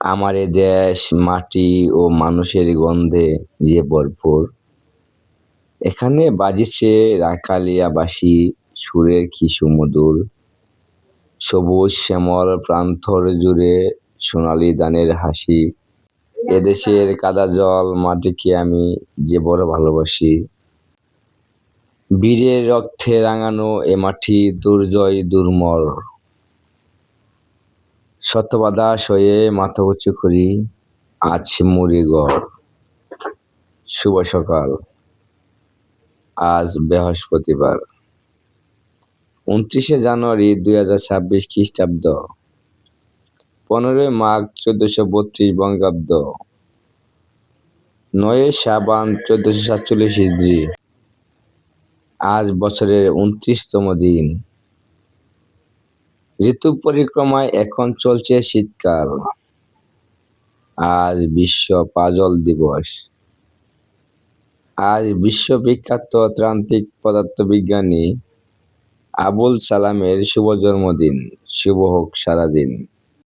আমার এ দেশ মাটি ও মানুষের গন্ধে যে ভরপুর। এখানে বাজিছে রাখালিয়া বাঁশি, সুরের কি সুমধুর। সবুজ শ্যামল প্রান্তর জুড়ে সোনালি ধানের হাসি। এদেশের কাদা জল মাটিকে আমি যে বড় ভালোবাসি। বীরের রক্তে রাঙানো এ মাটি দুর্জয় দুর্মর। শতবাদাস হয়ে মাথা উঁচু করি, আজ মুড়িগড়। শুভ সকাল, আজ বৃহস্পতিবার ২৯শে জানুয়ারি ২০২৬ খ্রিস্টাব্দ, ১৫ই মাঘ ১৪৩২ বঙ্গাব্দ, ৯ই শ্রাবণ ১৪৪৭ হিজরি। আজ বছরের ২৯তম দিন। ঋতু পরিক্রমায় এখন চলছে শীতকাল। আজ বিশ্ব পাজল দিবস। আজ বিশ্ববিখ্যাত ত্রান্তিক পদার্থবিজ্ঞানী আবুল সালামের শুভ জন্মদিন। শুভ হোক সারাদিন।